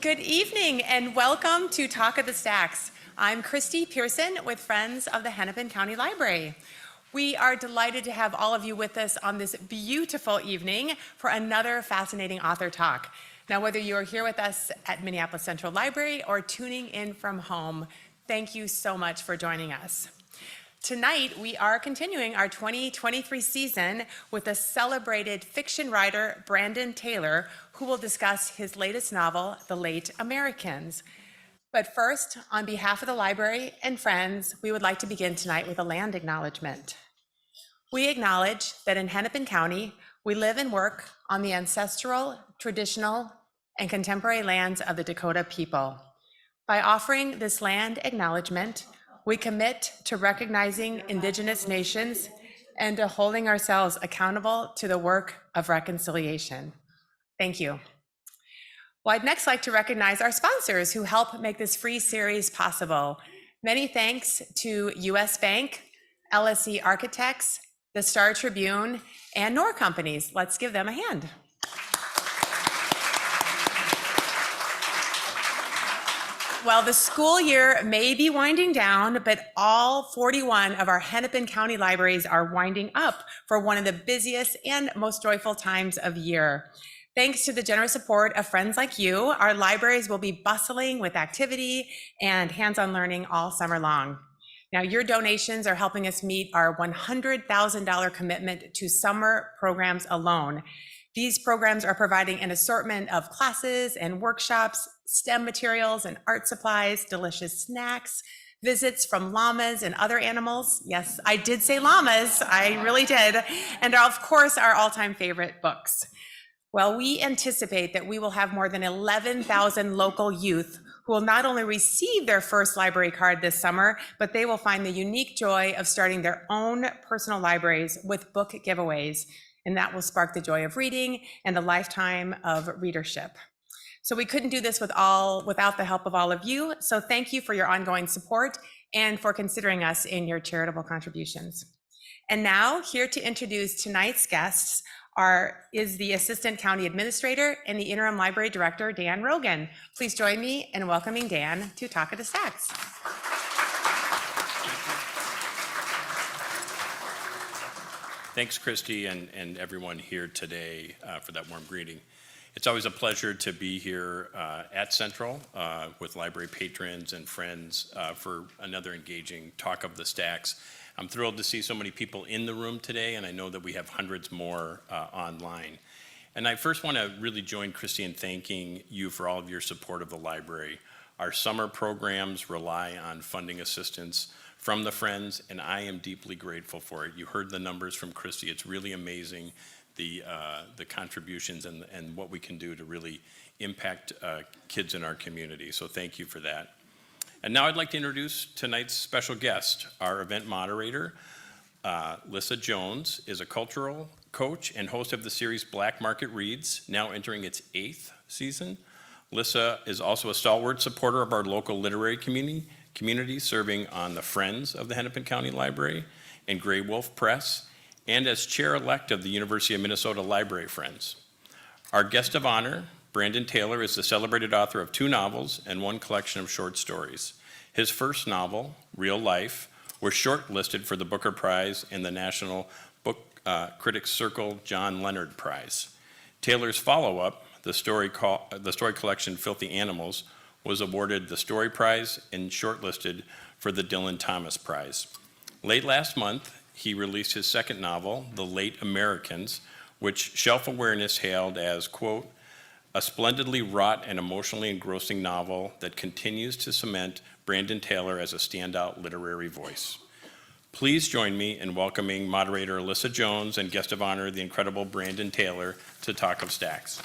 Good evening and welcome to Talk of the Stacks. I'm Christy Pearson with Friends of the Hennepin County Library. We are delighted to have all of you with us on this beautiful evening for another fascinating author talk. Now, whether you are here with us at Minneapolis Central Library or tuning in from home, thank you so much for joining us. Tonight, we are continuing our 2023 season with a celebrated fiction writer, Brandon Taylor, who will discuss his latest novel, The Late Americans. But first, on behalf of the library and friends, we would like to begin tonight with a land acknowledgement. We acknowledge that in Hennepin County, we live and work on the ancestral, traditional, and contemporary lands of the Dakota people. By offering this land acknowledgement, we commit to recognizing Indigenous nations and to holding ourselves accountable to the work of reconciliation. Thank you. Well, I'd next like to recognize our sponsors who help make this free series possible. Many thanks to US Bank, LSE Architects, the Star Tribune, and Knorr Companies. Let's give them a hand. Well, the school year may be winding down, but all 41 of our Hennepin County libraries are winding up for one of the busiest and most joyful times of year. Thanks to the generous support of friends like you, our libraries will be bustling with activity and hands-on learning all summer long. Now, your donations are helping us meet our $100,000 commitment to summer programs alone. These programs are providing an assortment of classes and workshops, STEM materials and art supplies, delicious snacks, visits from llamas and other animals. Yes, I did say llamas, I really did. And of course, our all-time favorite books. Well, we anticipate that we will have more than 11,000 local youth who will not only receive their first library card this summer, but they will find the unique joy of starting their own personal libraries with book giveaways. And that will spark the joy of reading and the lifetime of readership. So we couldn't do this without the help of all of you. So thank you for your ongoing support and for considering us in your charitable contributions. And now, here to introduce tonight's guests is the Assistant County Administrator and the Interim Library Director, Dan Rogan. Please join me in welcoming Dan to Talk of the Stacks. Thanks, Christy, and everyone here today for that warm greeting. It's always a pleasure to be here at Central with library patrons and friends for another engaging Talk of the Stacks. I'm thrilled to see so many people in the room today, and I know that we have hundreds more online. And I first want to really join Christy in thanking you for all of your support of the library. Our summer programs rely on funding assistance from the Friends, and I am deeply grateful for it. You heard the numbers from Christy. It's really amazing, the contributions and what we can do to really impact kids in our community. So thank you for that. And now I'd like to introduce tonight's special guest. Our event moderator, Lissa Jones, is a cultural coach and host of the series Black Market Reads, now entering its 8th season. Lissa is also a stalwart supporter of our local literary community, serving on the Friends of the Hennepin County Library and Gray Wolf Press, and as chair-elect of the University of Minnesota Library Friends. Our guest of honor, Brandon Taylor, is the celebrated author of 2 novels and 1 collection of short stories. His first novel, Real Life, was shortlisted for the Booker Prize and the National Book Critics Circle John Leonard Prize. Taylor's follow-up, the story collection Filthy Animals, was awarded the Story Prize and shortlisted for the Dylan Thomas Prize. Late last month, he released his second novel, The Late Americans, which Shelf Awareness hailed as, quote, a splendidly wrought and emotionally engrossing novel that continues to cement Brandon Taylor as a standout literary voice. Please join me in welcoming moderator Alyssa Jones and guest of honor, the incredible Brandon Taylor, to Talk of Stacks.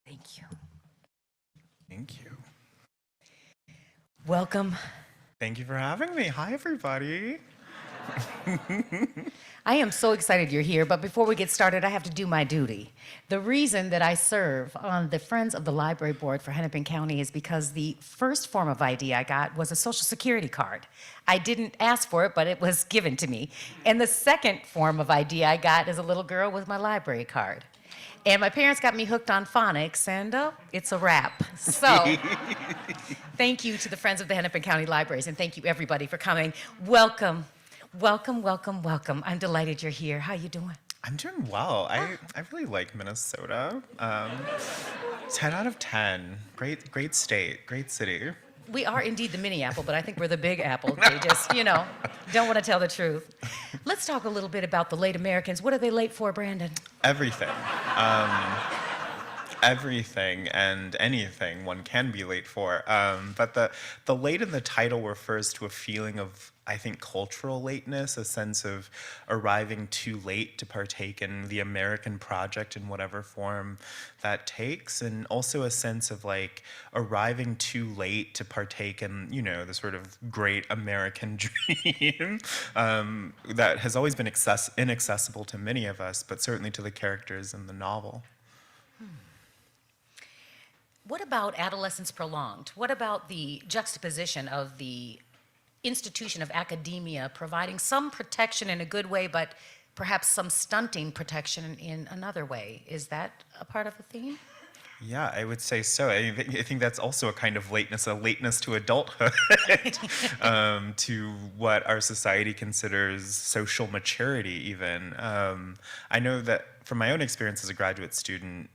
Thank you. Thank you. Welcome. Thank you for having me. Hi, everybody. I am so excited you're here, but before we get started, I have to do my duty. The reason that I serve on the Friends of the Library Board for Hennepin County is because the first form of ID I got was a Social Security card. I didn't ask for it, but it was given to me. And the second form of ID I got as a little girl was my library card. And my parents got me hooked on phonics, and it's a wrap. So thank you to the Friends of the Hennepin County Libraries, and thank you everybody for coming. Welcome. Welcome, welcome, welcome. I'm delighted you're here. How you doing? I'm doing well. I really like Minnesota. 10 out of 10. Great state, great city. We are indeed the mini apple, but I think we're the big apple. They just, don't want to tell the truth. Let's talk a little bit about the late Americans. What are they late for, Brandon? Everything. Everything and anything one can be late for. But the late in the title refers to a feeling of, I think, cultural lateness, a sense of arriving too late to partake in the American project in whatever form that takes, and also a sense of like arriving too late to partake in, the sort of great American dream that has always been inaccessible to many of us, but certainly to the characters in the novel. What about adolescence prolonged? What about the juxtaposition of the institution of academia providing some protection in a good way, but perhaps some stunting protection in another way? Is that a part of the theme? Yeah, I would say so. I think that's also a kind of lateness, a lateness to adulthood, to what our society considers social maturity even. I know that from my own experience as a graduate student,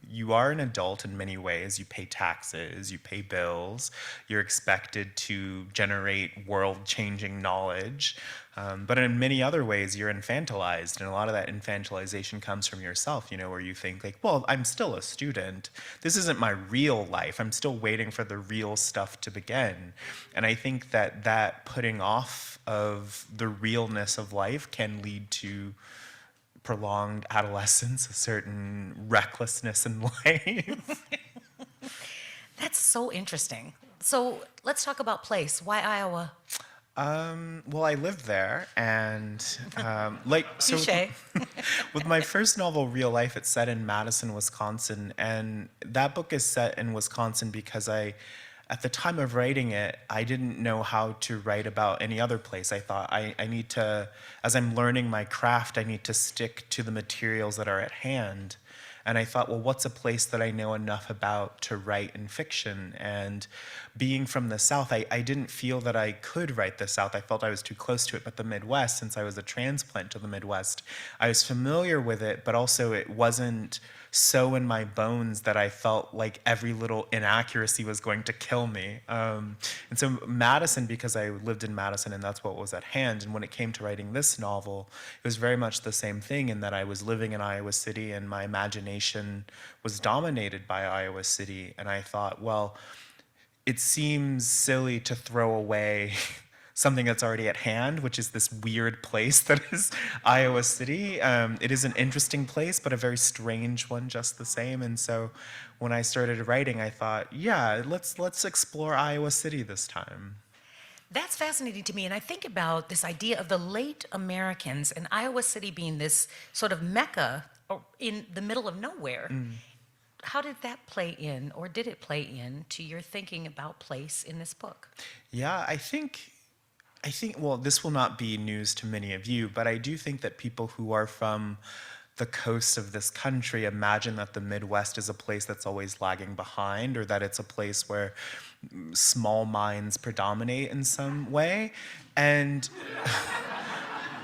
you are an adult in many ways. You pay taxes, you pay bills, you're expected to generate world-changing knowledge. But in many other ways, you're infantilized, and a lot of that infantilization comes from yourself, where you think like, well, I'm still a student. This isn't my real life. I'm still waiting for the real stuff to begin. And I think that putting off of the realness of life can lead to prolonged adolescence, a certain recklessness in life. That's so interesting. So let's talk about place. Why Iowa? Well, I lived there, and so Touché. with my first novel, Real Life, it's set in Madison, Wisconsin, and that book is set in Wisconsin because at the time of writing it, I didn't know how to write about any other place. I thought I need to, as I'm learning my craft, I need to stick to the materials that are at hand. And I thought, well, what's a place that I know enough about to write in fiction? And being from the South, I didn't feel that I could write the South. I felt I was too close to it. But the Midwest, since I was a transplant to the Midwest, I was familiar with it, but also it wasn't so in my bones that I felt like every little inaccuracy was going to kill me. And so Madison, because I lived in Madison and that's what was at hand, and when it came to writing this novel, it was very much the same thing in that I was living in Iowa City and my imagination was dominated by Iowa City. And I thought, well, it seems silly to throw away something that's already at hand, which is this weird place that is Iowa City. It is an interesting place, but a very strange one just the same. And so when I started writing, I thought, yeah, let's explore Iowa City this time. That's fascinating to me. And I think about this idea of the late Americans and Iowa City being this sort of mecca in the middle of nowhere. How did that play in, or did it play in, to your thinking about place in this book? Yeah, I think, well, this will not be news to many of you, but I do think that people who are from the coast of this country imagine that the Midwest is a place that's always lagging behind, or that it's a place where small minds predominate in some way. And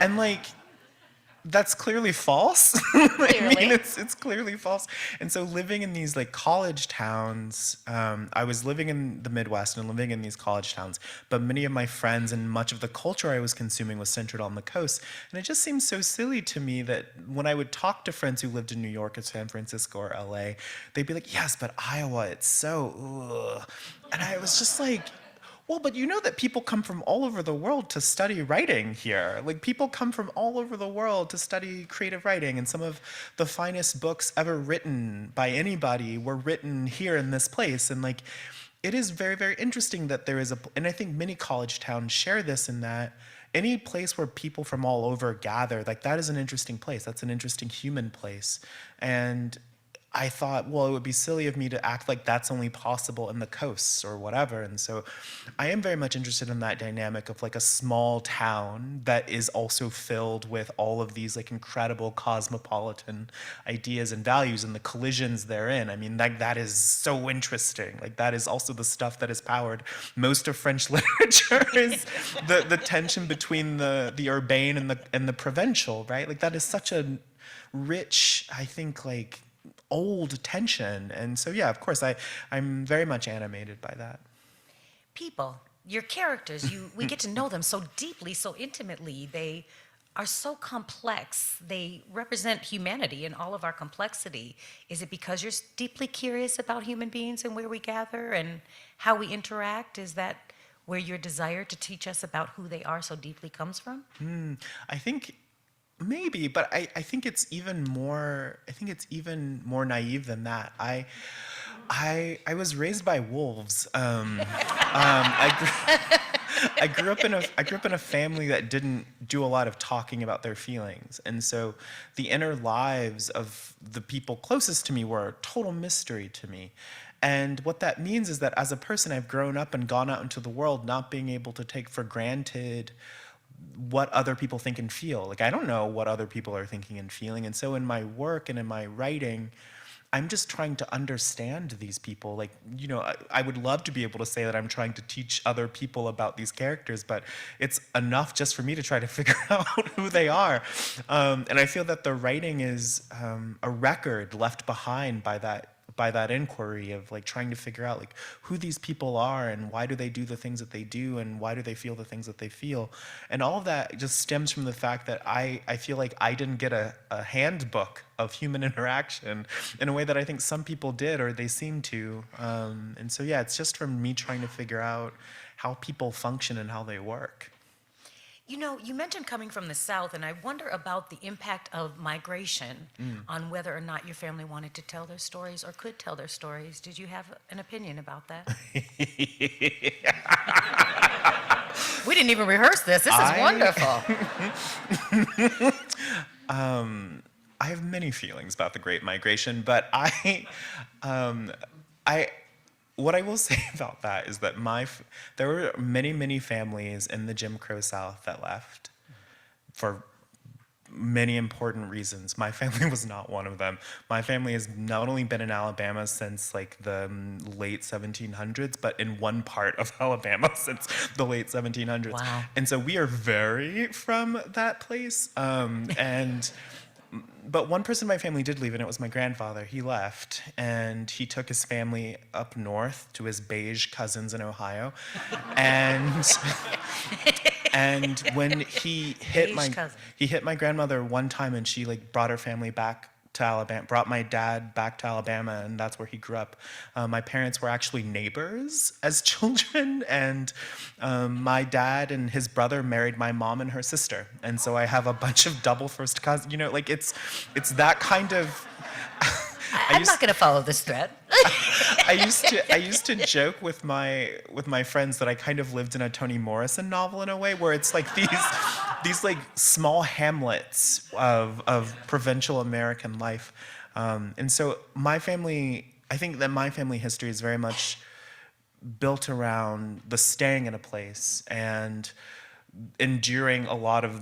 like, that's clearly false. I mean, it's clearly false. And so living in these like college towns, I was living in the Midwest and living in these college towns, but many of my friends and much of the culture I was consuming was centered on the coast. And it just seems so silly to me that when I would talk to friends who lived in New York or San Francisco or LA, they'd be like, yes, but Iowa, it's so, ugh. And I was just like, well, but you know that people come from all over the world to study writing here. Like, people come from all over the world to study creative writing, and some of the finest books ever written by anybody were written here in this place. And like, it is very, very interesting that there is and I think many college towns share this in that any place where people from all over gather, like that is an interesting place. That's an interesting human place. And I thought, well, it would be silly of me to act like that's only possible in the coasts or whatever. And so I am very much interested in that dynamic of like a small town that is also filled with all of these like incredible cosmopolitan ideas and values and the collisions therein. I mean, like that is so interesting. Like that is also the stuff that has powered most of French literature is the tension between the urbane and the provincial, right? Like that is such a rich, I think, like old tension. And so, yeah, of course, I'm very much animated by that. People, your characters, we get to know them so deeply, so intimately. They are so complex. They represent humanity in all of our complexity. Is it because you're deeply curious about human beings and where we gather and how we interact? Is that where your desire to teach us about who they are so deeply comes from? I think maybe, but I think it's even more naive than that. I was raised by wolves. I grew up in a family that didn't do a lot of talking about their feelings, and so the inner lives of the people closest to me were a total mystery to me. And what that means is that as a person, I've grown up and gone out into the world not being able to take for granted what other people think and feel. Like, I don't know what other people are thinking and feeling. And so in my work and in my writing, I'm just trying to understand these people. Like, you know, I would love to be able to say that I'm trying to teach other people about these characters, but it's enough just for me to try to figure out who they are. And I feel that the writing is a record left behind by that inquiry of like trying to figure out like who these people are and why do they do the things that they do and why do they feel the things that they feel. And all of that just stems from the fact that I feel like I didn't get a handbook of human interaction in a way that I think some people did or they seem to. And so, yeah, it's just from me trying to figure out how people function and how they work. You know, you mentioned coming from the South, and I wonder about the impact of migration on whether or not your family wanted to tell their stories or could tell their stories. Did you have an opinion about that? We didn't even rehearse this. This is wonderful. I have many feelings about the Great Migration, but what I will say about that is that there were many, many families in the Jim Crow South that left for many important reasons. My family was not one of them. My family has not only been in Alabama since like the late 1700s, but in one part of Alabama since the late 1700s. Wow. And so we are very from that place. But one person in my family did leave, and it was my grandfather. He left, and he took his family up north to his beige cousins in Ohio. And when he hit my grandmother one time, and she like brought her family back to Alabama, brought my dad back to Alabama, and that's where he grew up. My parents were actually neighbors as children, and my dad and his brother married my mom and her sister, and so I have a bunch of double first cousins. You know, like it's that kind of. I'm not going to follow this thread. I used to joke with my friends that I kind of lived in a Toni Morrison novel in a way, where it's like these like small hamlets of provincial American life, and so I think that my family history is very much built around the staying in a place and enduring a lot of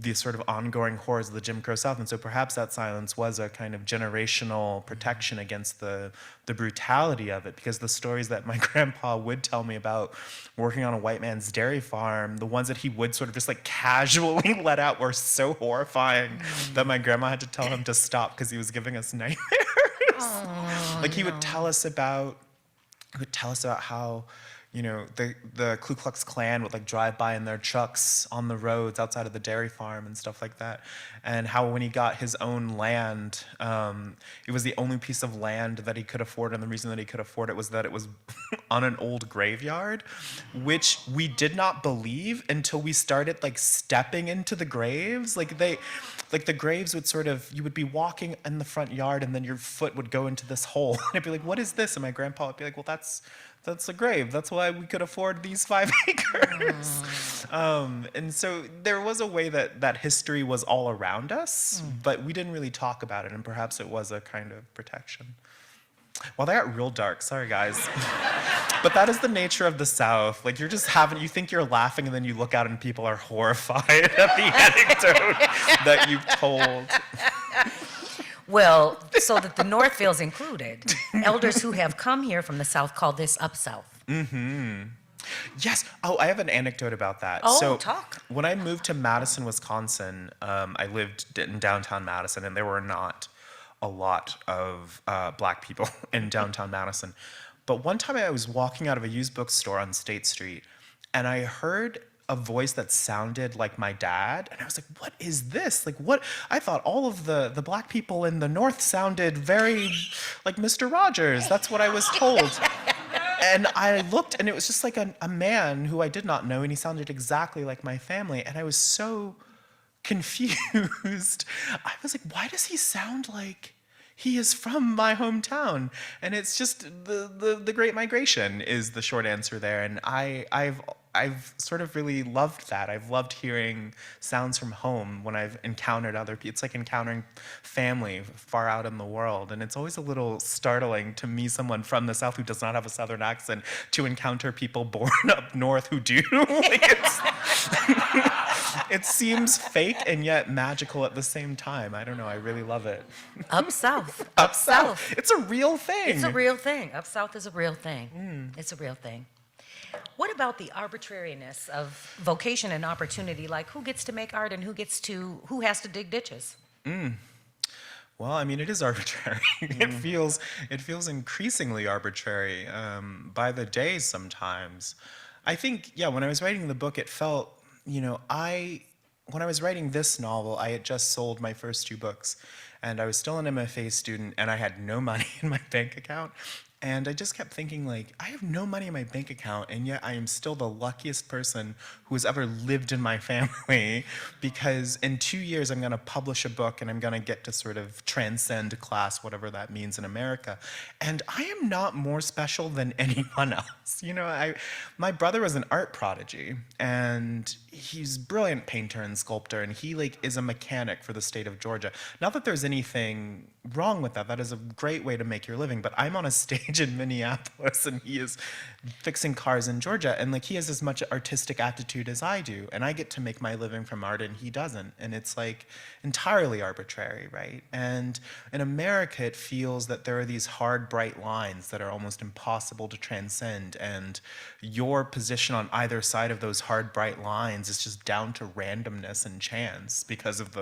these sort of ongoing horrors of the Jim Crow South. And so perhaps that silence was a kind of generational protection against the brutality of it, because the stories that my grandpa would tell me about working on a white man's dairy farm, the ones that he would sort of just like casually let out were so horrifying that my grandma had to tell him to stop because he was giving us nightmares. Like he would tell us about how, you know, the Ku Klux Klan would like drive by in their trucks on the roads outside of the dairy farm and stuff like that. And how when he got his own land, it was the only piece of land that he could afford. And the reason that he could afford it was that it was on an old graveyard, which we did not believe until we started like stepping into the graves. Like the graves would sort of, you would be walking in the front yard and then your foot would go into this hole. And I'd be like, what is this? And my grandpa would be like, well, that's a grave. That's what why we could afford these 5 acres. And so there was a way that history was all around us, but we didn't really talk about it, and perhaps it was a kind of protection. Well, that got real dark. Sorry, guys. But that is the nature of the South. Like, you think you're laughing, and then you look out and people are horrified at the anecdote that you've told. Well, so that the North feels included. Elders who have come here from the South call this up South. Yes. Oh, I have an anecdote about that. Oh, so talk. When I moved to Madison, Wisconsin, I lived in downtown Madison, and there were not a lot of black people in downtown Madison. But one time I was walking out of a used bookstore on State Street, and I heard a voice that sounded like my dad, and I was like, what is this? Like, what? I thought all of the black people in the North sounded very like Mr. Rogers. That's what I was told. And I looked, and it was just like a man who I did not know, and he sounded exactly like my family, and I was so confused. I was like, why does he sound like he is from my hometown? And it's just the Great Migration is the short answer there. And I've sort of really loved that. I've loved hearing sounds from home when I've encountered other people. It's like encountering family far out in the world. And it's always a little startling to me, someone from the South who does not have a Southern accent, to encounter people born up north who do. It seems fake and yet magical at the same time. I don't know. I really love it. Up South. Up South. It's a real thing. It's a real thing. Up South is a real thing. It's a real thing. What about the arbitrariness of vocation and opportunity? Like, who gets to make art and who has to dig ditches? Well, I mean, it is arbitrary. It feels increasingly arbitrary by the day sometimes. I think, yeah, when I was writing the book, it felt, when I was writing this novel, I had just sold my first 2 books, and I was still an MFA student, and I had no money in my bank account. And I just kept thinking, like, I have no money in my bank account, and yet I am still the luckiest person who has ever lived in my family, because in 2 years I'm going to publish a book, and I'm going to get to sort of transcend class, whatever that means in America. And I am not more special than anyone else. My brother was an art prodigy, and he's a brilliant painter and sculptor, and he is a mechanic for the state of Georgia. Not that there's anything wrong with that. That is a great way to make your living. But I'm on a stage in Minneapolis, and he is fixing cars in Georgia, and he has as much artistic aptitude as I do, and I get to make my living from art, and he doesn't. And it's entirely arbitrary, right? And in America, it feels that there are these hard, bright lines that are almost impossible to transcend, and your position on either side of those hard, bright lines is just down to randomness and chance because of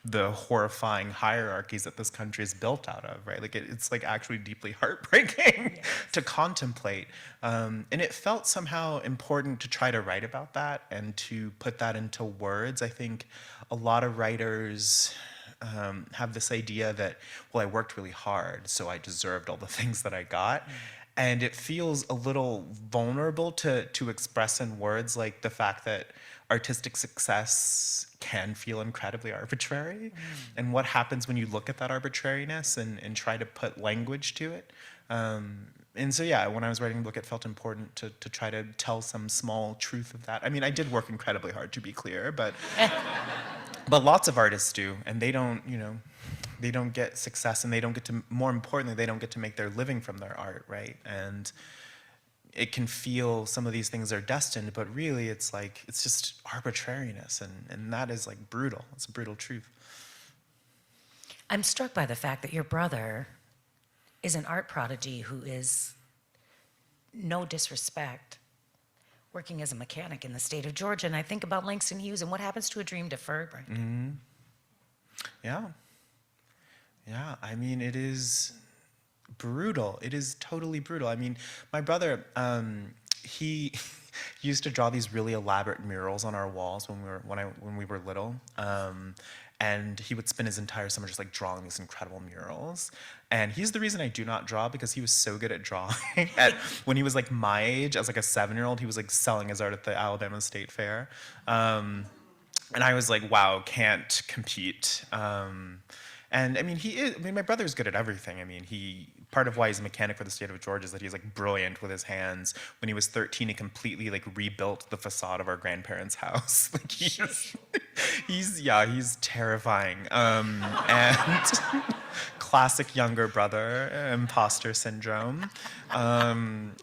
the horrifying hierarchies that this country is built out of, right? It's actually deeply heartbreaking to contemplate. And it felt somehow important to try to write about that and to put that into words. I think a lot of writers have this idea that, well, I worked really hard, so I deserved all the things that I got. And it feels a little vulnerable to express in words, like the fact that artistic success can feel incredibly arbitrary. And what happens when you look at that arbitrariness and try to put language to it. And so, yeah, when I was writing the book, it felt important to try to tell some small truth of that. I mean, I did work incredibly hard, to be clear, but lots of artists do, and they don't get success, and they don't get to, more importantly, they don't get to make their living from their art, right? And it can feel some of these things are destined, but really it's just arbitrariness, and that is brutal. It's a brutal truth. I'm struck by the fact that your brother is an art prodigy who is, no disrespect, working as a mechanic in the state of Georgia. And I think about Langston Hughes and what happens to a dream deferred, right? Yeah. Yeah, I mean, it is brutal. It is totally brutal. I mean, my brother, he used to draw these really elaborate murals on our walls when we were little. And he would spend his entire summer just drawing these incredible murals. And he's the reason I do not draw, because he was so good at drawing. When he was my age, as a 7-year-old, he was selling his art at the Alabama State Fair. And I was wow, can't compete. And I mean, my brother's good at everything. I mean, he part of why he's a mechanic for the state of Georgia is that he's like brilliant with his hands. When he was 13, he completely like rebuilt the facade of our grandparents' house. Like he's terrifying. And classic younger brother, imposter syndrome. And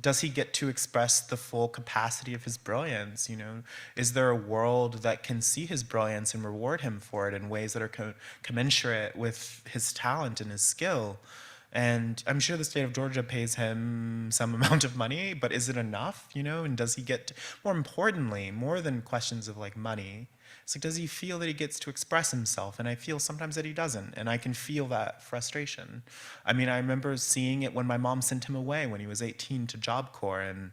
does he get to express the full capacity of his brilliance? You know, is there a world that can see his brilliance and reward him for it in ways that are commensurate with his talent and his skill? And I'm sure the state of Georgia pays him some amount of money, but is it enough? You know, and does he get, more importantly, more than questions of like money, it's like, does he feel that he gets to express himself? And I feel sometimes that he doesn't, and I can feel that frustration. I mean, I remember seeing it when my mom sent him away when he was 18 to Job Corps, and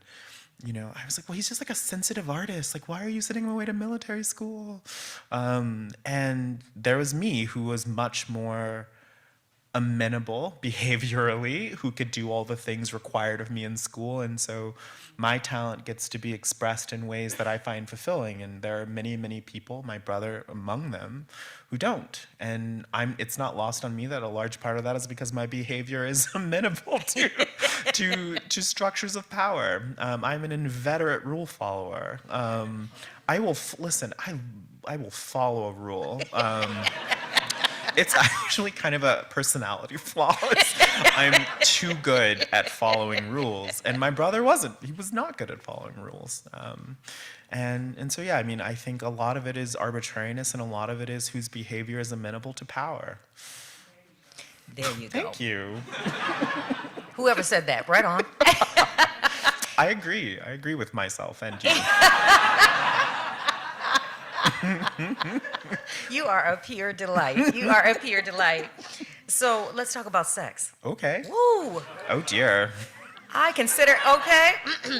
you know, I was like, well, he's just like a sensitive artist. Like, why are you sending him away to military school? And there was me, who was much more amenable behaviorally, who could do all the things required of me in school. And so my talent gets to be expressed in ways that I find fulfilling. And there are many, many people, my brother among them, who don't. And it's not lost on me that a large part of that is because my behavior is amenable to structures of power. I'm an inveterate rule follower. I will follow a rule. It's actually kind of a personality flaw. I'm too good at following rules, and my brother wasn't. He was not good at following rules. And so, yeah, I mean, I think a lot of it is arbitrariness, and a lot of it is whose behavior is amenable to power. There you go. Thank you. Whoever said that, right on. I agree. I agree with myself and you. You are a pure delight. You are a pure delight. So let's talk about sex. Okay. Woo! Oh, dear. I consider, okay,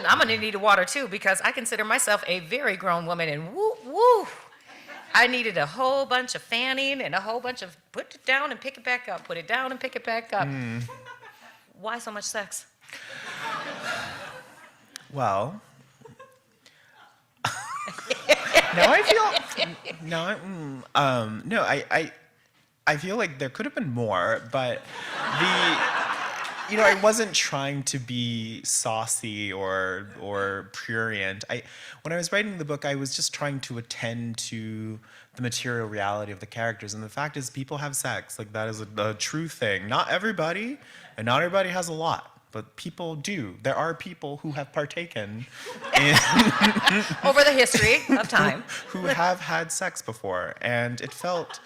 I'm gonna need water too, because I consider myself a very grown woman, and woo. I needed a whole bunch of fanning and a whole bunch of put it down and pick it back up, put it down and pick it back up. Why so much sex? Well, now I feel I feel like there could have been more, but I wasn't trying to be saucy or prurient. When I was writing the book, I was just trying to attend to the material reality of the characters, and the fact is, people have sex. Like, that is a true thing. Not everybody, and not everybody has a lot. But people do. There are people who have partaken in Over the history of time. who have had sex before. And it felt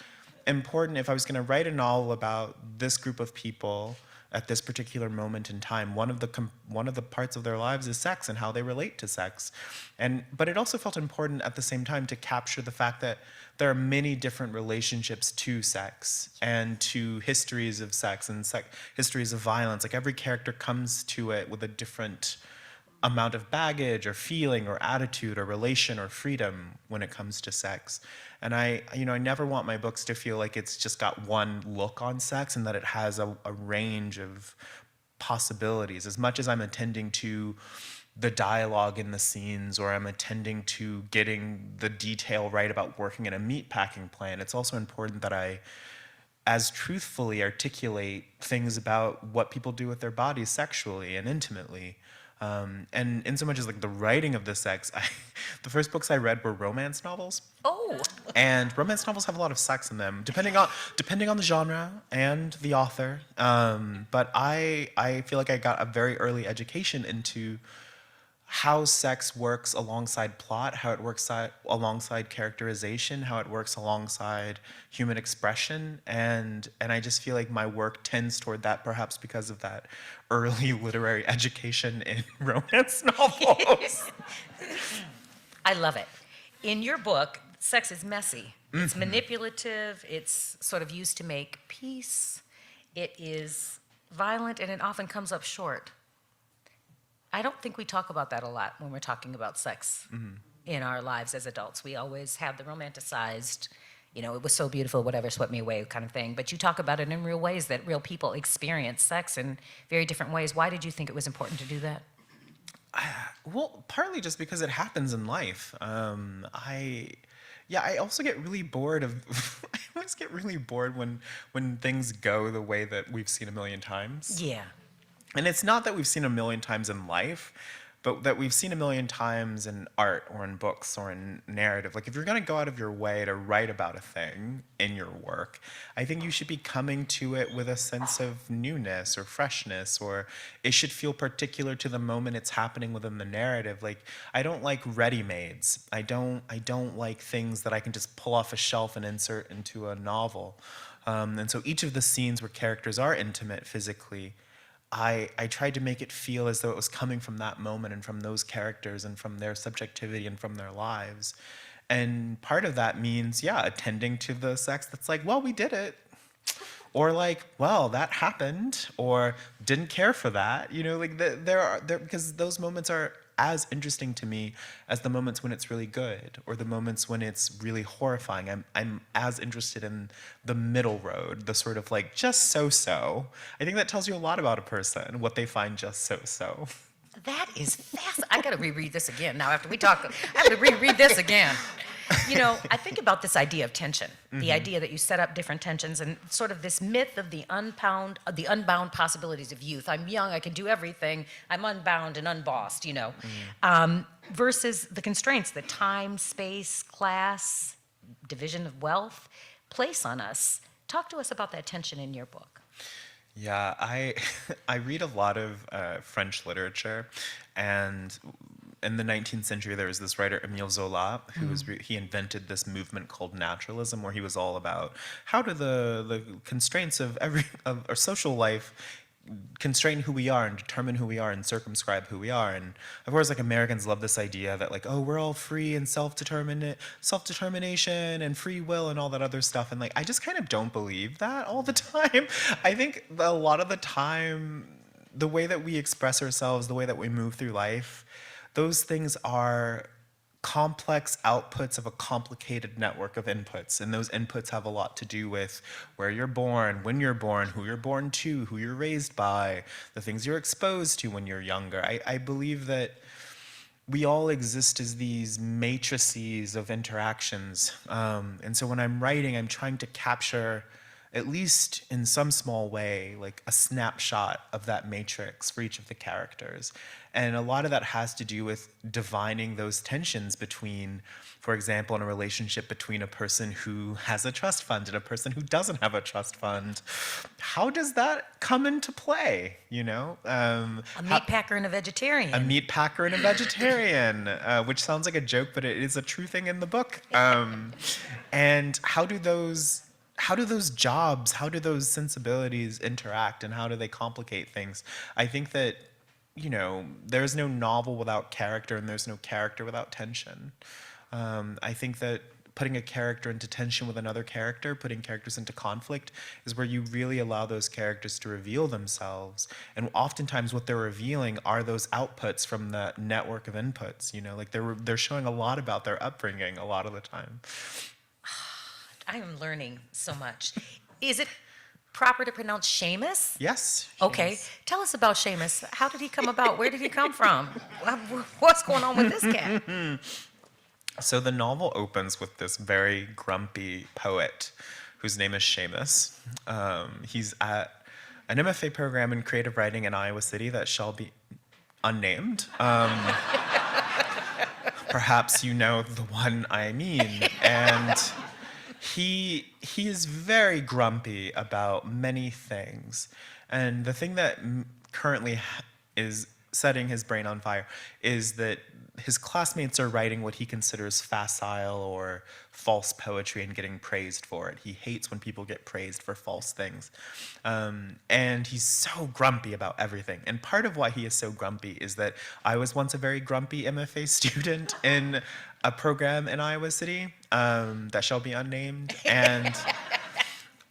important, if I was going to write a novel about this group of people at this particular moment in time, one of the parts of their lives is sex and how they relate to sex. But it also felt important at the same time to capture the fact that there are many different relationships to sex and to histories of sex and histories of violence. Like, every character comes to it with a different amount of baggage or feeling or attitude or relation or freedom when it comes to sex. And I never want my books to feel like it's just got one look on sex, and that it has a range of possibilities. As much as I'm attending to the dialogue in the scenes, or I'm attending to getting the detail right about working in a meatpacking plant, it's also important that I as truthfully articulate things about what people do with their bodies sexually and intimately. And in so much as like the writing of the sex, the first books I read were romance novels. Oh. And romance novels have a lot of sex in them, depending on the genre and the author. But I feel like I got a very early education into how sex works alongside plot, how it works alongside characterization, how it works alongside human expression, and I just feel like my work tends toward that, perhaps because of that early literary education in romance novels. I love it. In your book, sex is messy. It's manipulative. It's sort of used to make peace. It is violent, and it often comes up short. I don't think we talk about that a lot when we're talking about sex in our lives as adults. We always have the romanticized, it was so beautiful, whatever swept me away kind of thing. But you talk about it in real ways, that real people experience sex in very different ways. Why did you think it was important to do that? Well, partly just because it happens in life. Yeah, I also get really bored of. I always get really bored when things go the way that we've seen a million times. Yeah. And it's not that we've seen a million times in life, but that we've seen a million times in art or in books or in narrative. Like if you're going to go out of your way to write about a thing in your work, I think you should be coming to it with a sense of newness or freshness, or it should feel particular to the moment it's happening within the narrative. Like I don't like ready-mades. I don't like things that I can just pull off a shelf and insert into a novel. And so each of the scenes where characters are intimate physically, I tried to make it feel as though it was coming from that moment and from those characters and from their subjectivity and from their lives. And part of that means, yeah, attending to the sex that's like, well, we did it. Or like, well, that happened, or didn't care for that. You know, like because those moments are as interesting to me as the moments when it's really good or the moments when it's really horrifying. I'm as interested in the middle road, the sort of like just so-so. I think that tells you a lot about a person, what they find just so-so. That is fast. I got to reread this again now after we talk. I have to reread this again. You know, I think about this idea of tension, the idea that you set up different tensions and sort of this myth of the unbound possibilities of youth. I'm young, I can do everything. I'm unbound and unbossed, you know, versus the constraints that time, space, class, division of wealth place on us. Talk to us about that tension in your book. Yeah, I read a lot of French literature, and in the 19th century, there was this writer, Émile Zola, who he invented this movement called naturalism, where he was all about how do the constraints of our social life constrain who we are and determine who we are and circumscribe who we are. And of course, like Americans love this idea that like, oh, we're all free and self-determination and free will and all that other stuff. And like, I just kind of don't believe that all the time. I think a lot of the time, the way that we express ourselves, the way that we move through life, those things are complex outputs of a complicated network of inputs. And those inputs have a lot to do with where you're born, when you're born, who you're born to, who you're raised by, the things you're exposed to when you're younger. I believe that we all exist as these matrices of interactions. And so when I'm writing, I'm trying to capture, at least in some small way, like a snapshot of that matrix for each of the characters. And a lot of that has to do with divining those tensions between, for example, in a relationship between a person who has a trust fund and a person who doesn't have a trust fund. How does that come into play, you know? A meat packer and a vegetarian. A meat packer and a vegetarian, which sounds like a joke, but it is a true thing in the book. And how do those jobs, how do those sensibilities interact, and how do they complicate things? I think that, you know, there's no novel without character, and there's no character without tension. I think that putting a character into tension with another character, putting characters into conflict, is where you really allow those characters to reveal themselves. And oftentimes what they're revealing are those outputs from the network of inputs, you know, like they're showing a lot about their upbringing a lot of the time. I am learning so much. Is it proper to pronounce Seamus? Yes. Okay. Tell us about Seamus. How did he come about? Where did he come from? What's going on with this cat? So the novel opens with this very grumpy poet whose name is Seamus. He's at an MFA program in creative writing in Iowa City that shall be unnamed. Perhaps you know the one I mean. And he is very grumpy about many things. And the thing that currently is setting his brain on fire is that his classmates are writing what he considers facile or false poetry and getting praised for it. He hates when people get praised for false things. And he's so grumpy about everything. And part of why he is so grumpy is that I was once a very grumpy MFA student in a program in Iowa City that shall be unnamed. And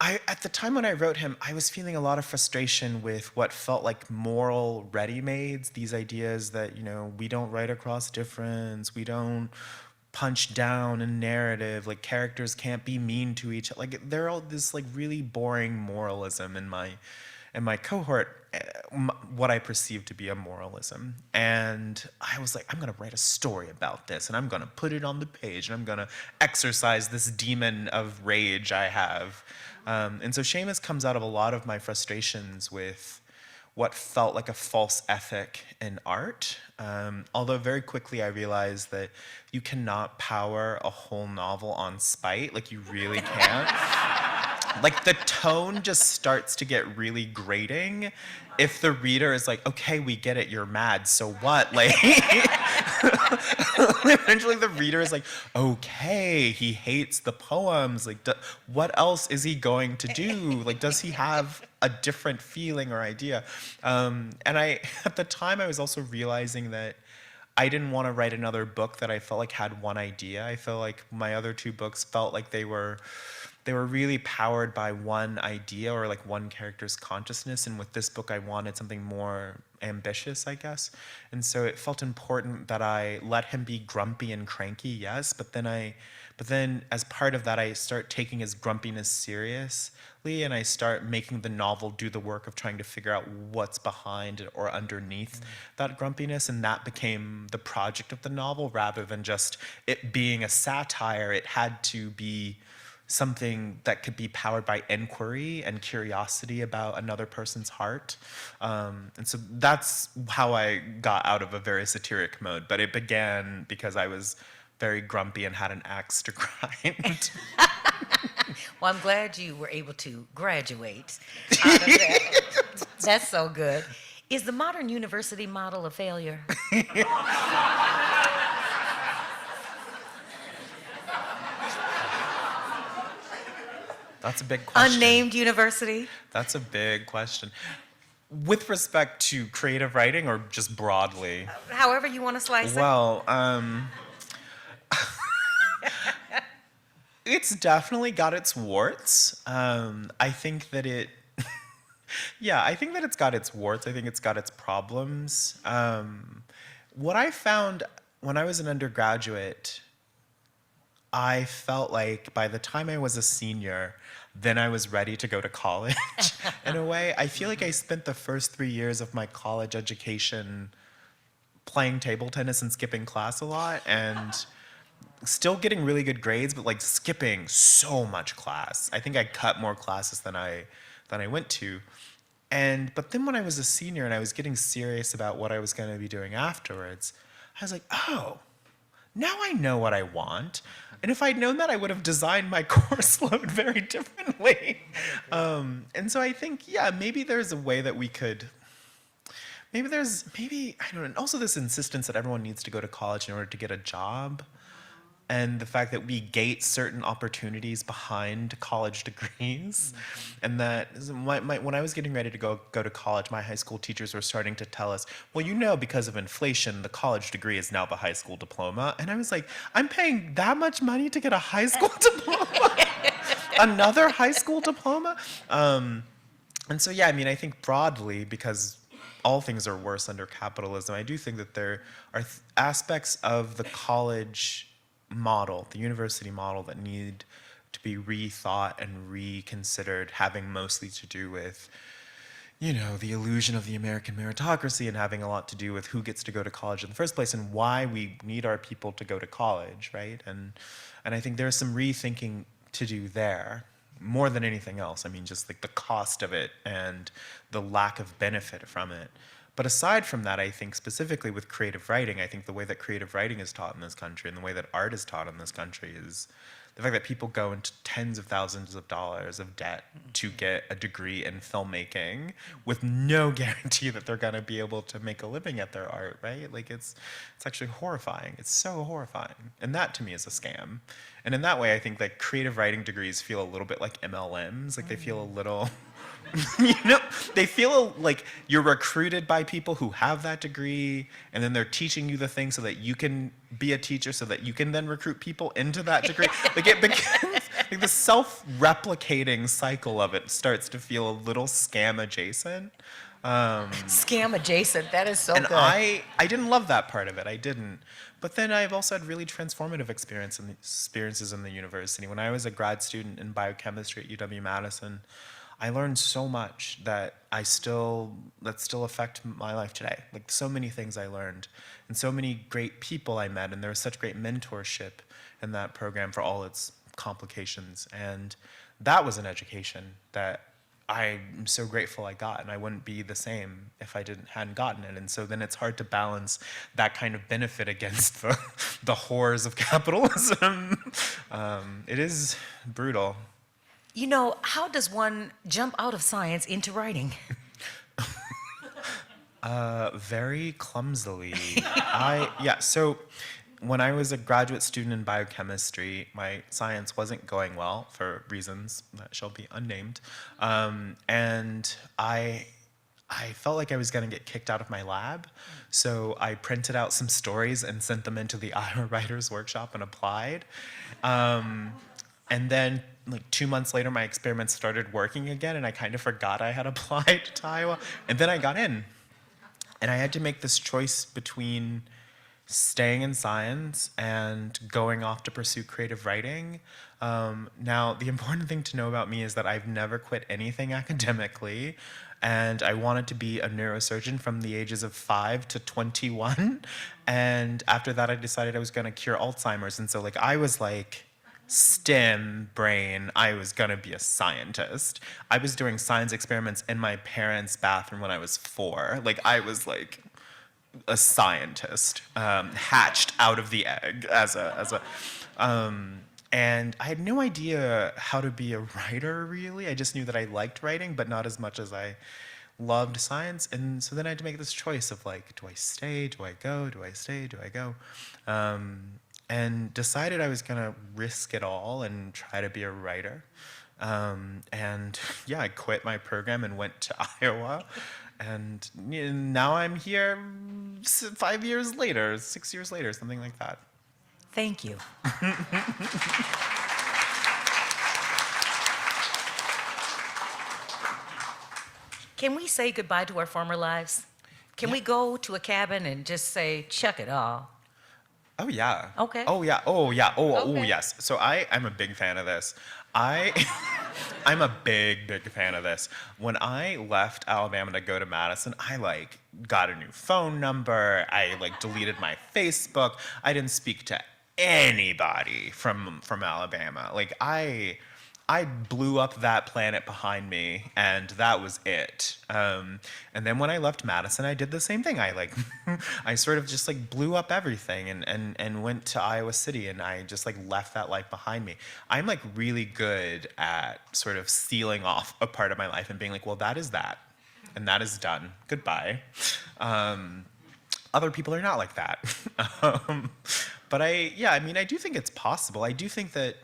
at the time when I wrote him, I was feeling a lot of frustration with what felt like moral ready-mades, these ideas that, you know, we don't write across difference, we don't punch down in narrative, like characters can't be mean to each other. Like they're all this like really boring moralism in my in my cohort what I perceived to be a moralism. And I was like, I'm going to write a story about this, and I'm going to put it on the page, and I'm going to exercise this demon of rage I have. And so Seamus comes out of a lot of my frustrations with what felt like a false ethic in art. Although very quickly I realized that you cannot power a whole novel on spite. Like, you really can't. Like, the tone just starts to get really grating if the reader is like, okay, we get it, you're mad, so what? Like, eventually the reader is like, okay, he hates the poems. Like, what else is he going to do? Like, does he have a different feeling or idea? And at the time, I was also realizing that I didn't want to write another book that I felt like had one idea. I felt like my other two books felt like they were really powered by one idea or like one character's consciousness. And with this book, I wanted something more ambitious, I guess. And so it felt important that I let him be grumpy and cranky, yes, but then as part of that, I start taking his grumpiness seriously, and I start making the novel do the work of trying to figure out what's behind or underneath that grumpiness. And that became the project of the novel rather than just it being a satire. It had to be something that could be powered by inquiry and curiosity about another person's heart. And so that's how I got out of a very satiric mode. But it began because I was very grumpy and had an axe to grind. Well, I'm glad you were able to graduate out of that. That's so good. Is the modern university model a failure? That's a big question. Unnamed university? That's a big question. With respect to creative writing or just broadly? However you want to slice it. Well, it's definitely got its warts. I think that I think that it's got its warts. I think it's got its problems. What I found when I was an undergraduate, I felt like by the time I was a senior, then I was ready to go to college. In a way, I feel like I spent the first 3 years of my college education playing table tennis and skipping class a lot, and still getting really good grades, but like skipping so much class. I think I cut more classes than I went to. But then when I was a senior and I was getting serious about what I was going to be doing afterwards, I was like, oh, now I know what I want. And if I'd known that, I would have designed my course load very differently. And so I think, maybe there's a way that we could, I don't know, and also this insistence that everyone needs to go to college in order to get a job. And the fact that we gate certain opportunities behind college degrees. And that when I was getting ready to go to college, my high school teachers were starting to tell us, well, because of inflation, the college degree is now the high school diploma. And I was like, I'm paying that much money to get a high school diploma? Another high school diploma? And so, I think broadly, because all things are worse under capitalism, I do think that there are aspects of the college model, the university model, that need to be rethought and reconsidered, having mostly to do with, the illusion of the American meritocracy and having a lot to do with who gets to go to college in the first place and why we need our people to go to college, right? And I think there's some rethinking to do there, more than anything else. I mean, just like the cost of it and the lack of benefit from it. But aside from that, I think specifically with creative writing, I think the way that creative writing is taught in this country and the way that art is taught in this country is the fact that people go into tens of thousands of dollars of debt to get a degree in filmmaking with no guarantee that they're going to be able to make a living at their art, right? Like, it's actually horrifying. It's so horrifying. And that to me is a scam. And in that way, I think that creative writing degrees feel a little bit like MLMs. Like, they feel a little... they feel like you're recruited by people who have that degree, and then they're teaching you the thing so that you can be a teacher, so that you can then recruit people into that degree. Like, it begins, like the self-replicating cycle of it starts to feel a little scam adjacent. Scam adjacent. That is so and good. I didn't love that part of it. I didn't. But then I've also had really transformative experiences in the university. When I was a grad student in biochemistry at UW-Madison, I learned so much that still affect my life today. Like so many things I learned and so many great people I met, and there was such great mentorship in that program for all its complications. And that was an education that I'm so grateful I got, and I wouldn't be the same if I hadn't gotten it. And so then it's hard to balance that kind of benefit against the horrors of capitalism. It is brutal. You know, how does one jump out of science into writing? Very clumsily. So when I was a graduate student in biochemistry, my science wasn't going well for reasons that shall be unnamed. And I felt like I was going to get kicked out of my lab. So I printed out some stories and sent them into the Iowa Writers Workshop and applied. And then like 2 months later, my experiments started working again, and I kind of forgot I had applied to Iowa. And then I got in. And I had to make this choice between staying in science and going off to pursue creative writing. Now, the important thing to know about me is that I've never quit anything academically, and I wanted to be a neurosurgeon from the ages of 5 to 21. And after that, I decided I was going to cure Alzheimer's. And so, like, I was like, STEM brain, I was gonna be a scientist. I was doing science experiments in my parents' bathroom when I was 4. Like, I was like a scientist, hatched out of the egg and I had no idea how to be a writer, really. I just knew that I liked writing, but not as much as I loved science. And so then I had to make this choice of like, do I stay, do I go, do I stay, do I go? And decided I was gonna risk it all and try to be a writer. And yeah, I quit my program and went to Iowa. And now I'm here 5 years later, 6 years later, something like that. Thank you. Can we say goodbye to our former lives? Can we go to a cabin and just say, chuck it all? Oh yeah. Okay. Oh yeah. Oh yeah. Oh Okay. yes. So I'm a big fan of this. I'm a big fan of this. When I left Alabama to go to Madison, I like got a new phone number. I like deleted my Facebook. I didn't speak to anybody from Alabama. Like I blew up that planet behind me, and that was it. And then when I left Madison, I did the same thing. I like, I sort of just like blew up everything and went to Iowa City, and I just like left that life behind me. I'm like really good at sort of sealing off a part of my life and being like, well, that is that, and that is done. Goodbye. Other people are not like that. But I do think it's possible. I do think that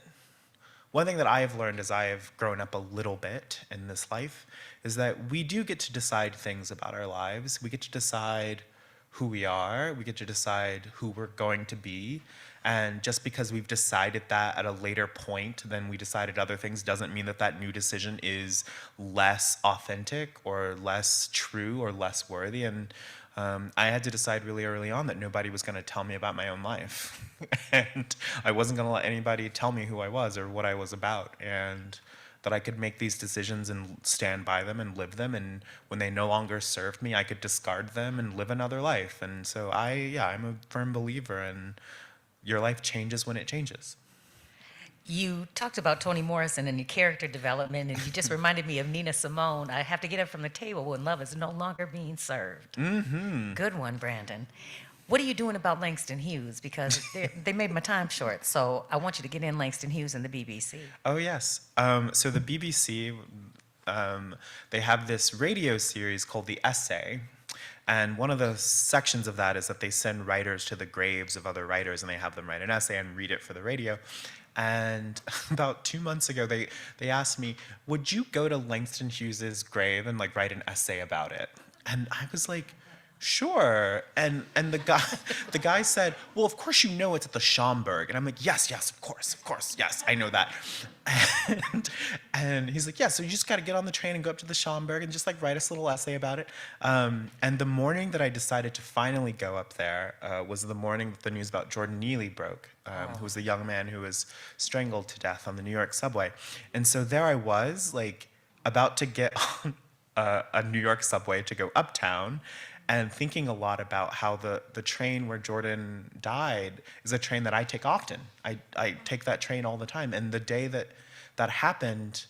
one thing that I have learned as I have grown up a little bit in this life is that we do get to decide things about our lives. We get to decide who we are. We get to decide who we're going to be. And just because we've decided that at a later point than we decided other things doesn't mean that that new decision is less authentic or less true or less worthy. And I had to decide really early on that nobody was going to tell me about my own life. And I wasn't going to let anybody tell me who I was or what I was about. And that I could make these decisions and stand by them and live them. And when they no longer served me, I could discard them and live another life. And so I'm a firm believer in your life changes when it changes. You talked about Toni Morrison and your character development, and you just reminded me of Nina Simone. I have to get up from the table when love is no longer being served. Mm-hmm. Good one, Brandon. What are you doing about Langston Hughes? Because they made my time short, so I want you to get in Langston Hughes and the BBC. Oh, yes. So the BBC, they have this radio series called The Essay. And one of the sections of that is that they send writers to the graves of other writers, and they have them write an essay and read it for the radio. And about 2 months ago, they asked me, would you go to Langston Hughes's grave and like write an essay about it? And I was like, sure. And the guy said, well, of course you know it's at the Schomburg. And I'm like, yes, of course, yes, I know that. And he's like, yeah, so you just got to get on the train and go up to the Schomburg and just like write us a little essay about it. And the morning that I decided to finally go up there was the morning that the news about Jordan Neely broke, who was the young man who was strangled to death on the New York subway. And so there I was, like, about to get on a New York subway to go uptown, and thinking a lot about how the train where Jordan died is a train that I take often. I take that train all the time. And the day that happened,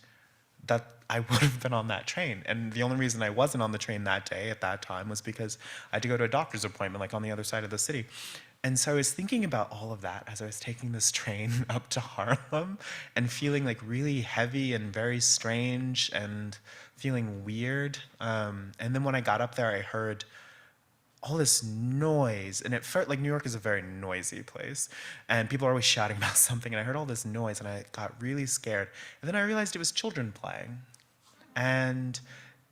that I would have been on that train. And the only reason I wasn't on the train that day at that time was because I had to go to a doctor's appointment, like on the other side of the city. And so I was thinking about all of that as I was taking this train up to Harlem and feeling like really heavy and very strange and feeling weird. And then when I got up there, I heard all this noise, and it felt like New York is a very noisy place, and people are always shouting about something, and I heard all this noise, and I got really scared. And then I realized it was children playing, and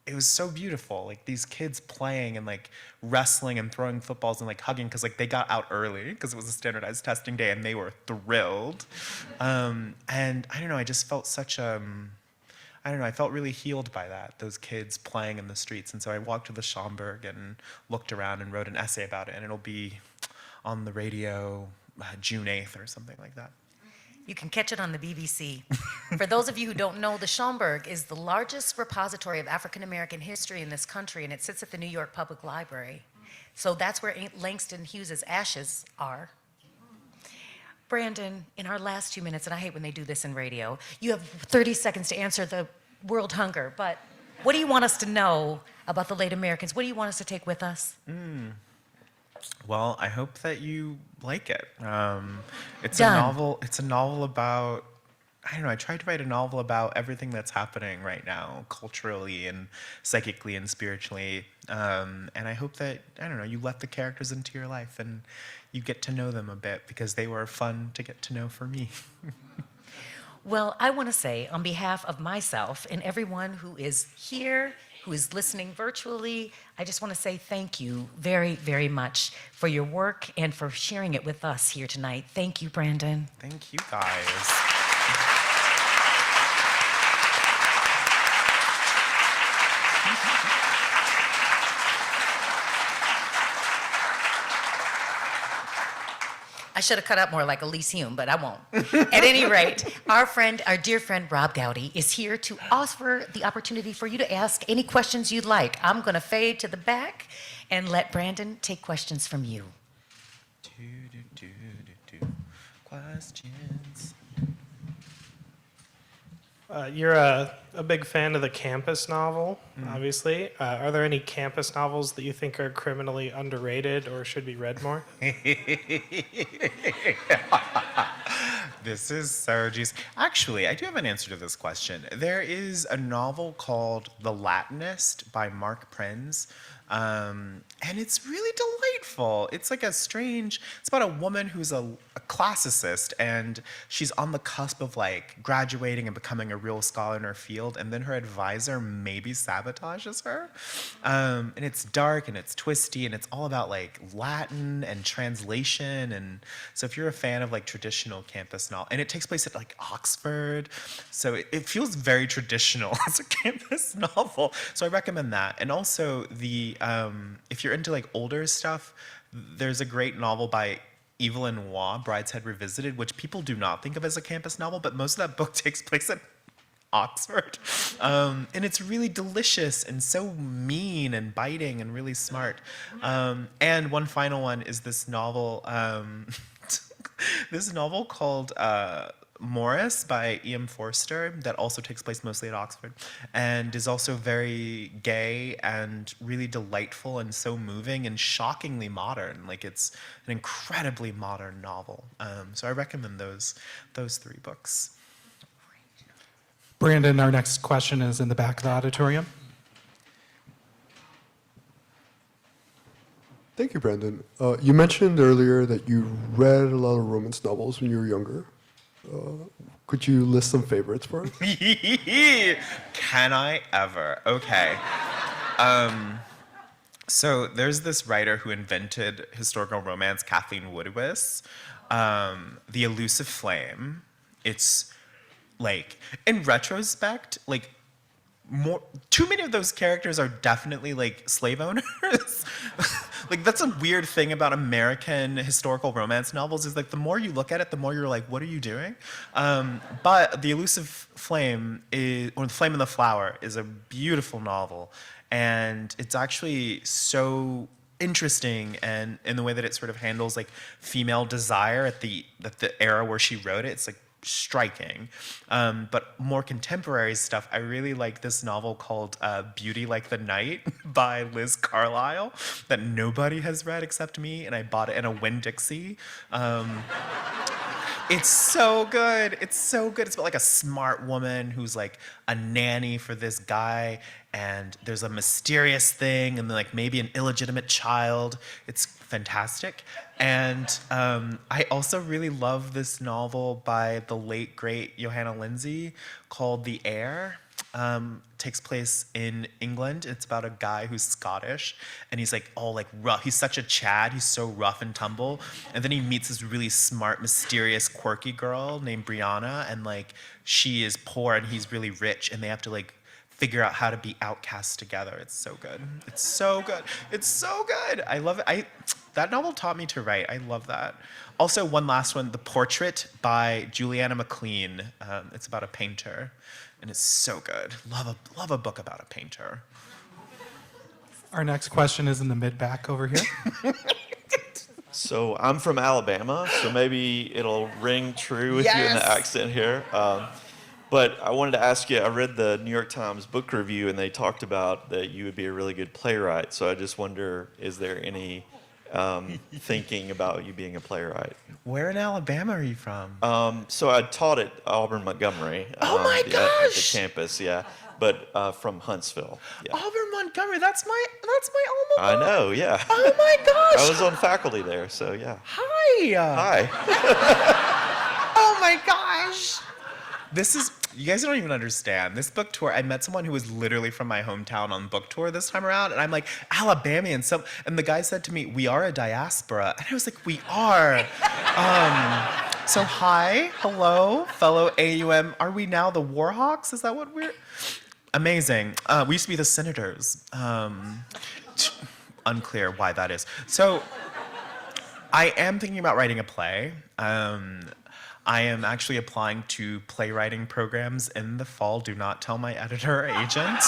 it was so beautiful, like these kids playing and like wrestling and throwing footballs and like hugging, because like they got out early because it was a standardized testing day, and they were thrilled. And I don't know, I just felt such I don't know, I felt really healed by that, those kids playing in the streets. And so I walked to the Schomburg and looked around and wrote an essay about it, and it'll be on the radio June 8th or something like that. You can catch it on the BBC. For those of you who don't know, the Schomburg is the largest repository of African American history in this country, and it sits at the New York Public Library. So that's where Langston Hughes's ashes are. Brandon, in our last 2 minutes, and I hate when they do this in radio, you have 30 seconds to answer the world hunger, but what do you want us to know about the late Americans? What do you want us to take with us? Well, I hope that you like it. It's Done. a novel. It's a novel about. I don't know. I tried to write a novel about everything that's happening right now, culturally and psychically and spiritually. And I hope that you let the characters into your life and you get to know them a bit, because they were fun to get to know for me. Well, I want to say, on behalf of myself and everyone who is here, who is listening virtually, I just want to say thank you very, very much for your work and for sharing it with us here tonight. Thank you, Brandon. Thank you, guys. I should have cut up more like Elise Hume, but I won't. At any rate, our dear friend Rob Gowdy is here to offer the opportunity for you to ask any questions you'd like. I'm going to fade to the back and let Brandon take questions from you. Questions. You're a big fan of the campus novel, obviously. Are there any campus novels that you think are criminally underrated or should be read more? This is so juicy. Actually, I do have an answer to this question. There is a novel called The Latinist by Mark Prinz. And it's really delightful. It's like it's about a woman who's a classicist, and she's on the cusp of like graduating and becoming a real scholar in her field, and then her advisor maybe sabotages her. And it's dark and it's twisty, and it's all about like Latin and translation. And so if you're a fan of like traditional campus novel, and it takes place at like Oxford, so it feels very traditional as a campus novel. So I recommend that. And also if you're into like older stuff, there's a great novel by Evelyn Waugh, Brideshead Revisited, which people do not think of as a campus novel, but most of that book takes place at Oxford. And it's really delicious and so mean and biting and really smart. And one final one is this novel, called Morris by E.M. Forster, that also takes place mostly at Oxford, and is also very gay and really delightful and so moving and shockingly modern. Like, it's an incredibly modern novel. So I recommend those three books. Brandon, our next question is in the back of the auditorium. Thank you, Brandon. You mentioned earlier that you read a lot of romance novels when you were younger. Could you list some favorites for us? Can I ever? Okay. So there's this writer who invented historical romance, Kathleen Woodiwiss. The Elusive Flame. It's like, in retrospect, like, too many of those characters are definitely like slave owners. Like that's a weird thing about American historical romance novels is like the more you look at it, the more you're like, what are you doing? But The Elusive Flame is, or The Flame and the Flower is a beautiful novel, and it's actually so interesting and in the way that it sort of handles like female desire at the era where she wrote it. It's like striking. But more contemporary stuff, I really like this novel called Beauty Like the Night by Liz Carlisle that nobody has read except me, and I bought it in a Winn-Dixie. It's so good. It's so good. It's about like a smart woman who's like a nanny for this guy, and there's a mysterious thing, and then like maybe an illegitimate child. It's fantastic. And I also really love this novel by the late great Johanna Lindsey called The Heir. Takes place in England. It's about a guy who's Scottish, and he's like all like rough. He's such a Chad. He's so rough and tumble. And then he meets this really smart, mysterious, quirky girl named Brianna, and like she is poor and he's really rich, and they have to like figure out how to be outcasts together. It's so good. It's so good. It's so good. I love it. That novel taught me to write. I love that. Also, one last one, The Portrait by Juliana McLean. It's about a painter, and it's so good. Love a book about a painter. Our next question is in the mid-back over here. So I'm from Alabama, so maybe it'll ring true with you in the accent here. But I wanted to ask you, I read the New York Times book review, and they talked about that you would be a really good playwright. So I just wonder, is there any thinking about you being a playwright? Where in Alabama are you from? So I taught at Auburn Montgomery. Oh my At gosh! the campus, yeah. But from Huntsville. Yeah. Auburn Montgomery. That's my alma I mater. know, yeah. Oh my gosh! I was on faculty there, so yeah. Hi. Hi. Oh my gosh! You guys don't even understand. This book tour, I met someone who was literally from my hometown on book tour this time around, and I'm like, Alabamian. And the guy said to me, we are a diaspora. And I was like, we are. So hi, hello, fellow AUM. Are we now the Warhawks? Is that what we're? Amazing. We used to be the Senators. Unclear why that is. So I am thinking about writing a play. I am actually applying to playwriting programs in the fall. Do not tell my editor or agent.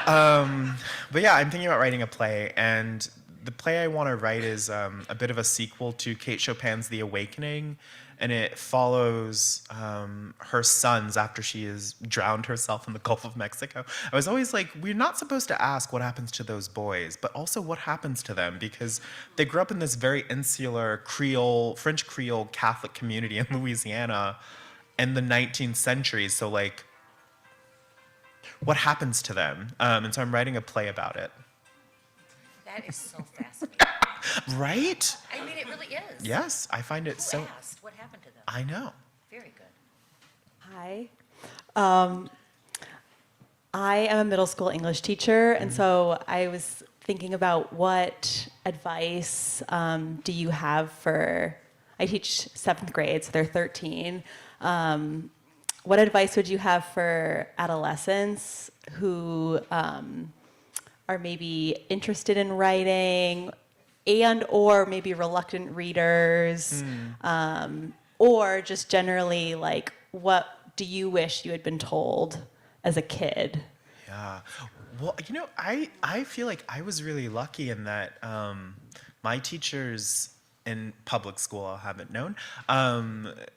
But yeah, I'm thinking about writing a play, and the play I want to write is a bit of a sequel to Kate Chopin's The Awakening, and it follows her sons after she has drowned herself in the Gulf of Mexico. I was always like, we're not supposed to ask what happens to those boys, but also what happens to them, because they grew up in this very insular Creole, French Creole Catholic community in Louisiana in the 19th century. So like, what happens to them? And so I'm writing a play about it. That is so fascinating. Right? I mean, it really is. Yes, I find it Who so. asked? What happened to them? I know. Very good. Hi. I am a middle school English teacher, and so I was thinking about what advice do you have for, I teach 7th grade, so they're 13. What advice would you have for adolescents who are maybe interested in writing and or maybe reluctant readers, or just generally like, what do you wish you had been told as a kid? Yeah. Well, you know, I feel like I was really lucky in that my teachers in public school, I'll have it known,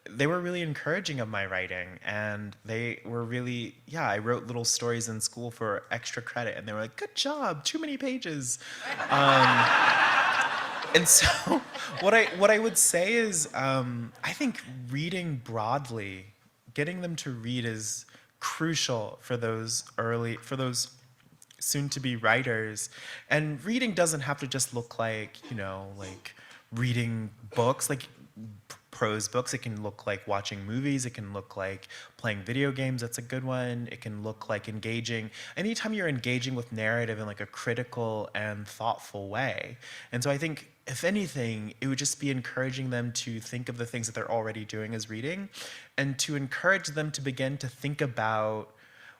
they were really encouraging of my writing, and they were really, I wrote little stories in school for extra credit, and they were like, good job, too many pages. And so what I would say is, I think reading broadly, getting them to read is crucial for those soon-to-be writers. And reading doesn't have to just look like, like reading books, like prose books. It can look like watching movies. It can look like playing video games. That's a good one. It can look like engaging. Anytime you're engaging with narrative in like a critical and thoughtful way. And so I think, if anything, it would just be encouraging them to think of the things that they're already doing as reading, and to encourage them to begin to think about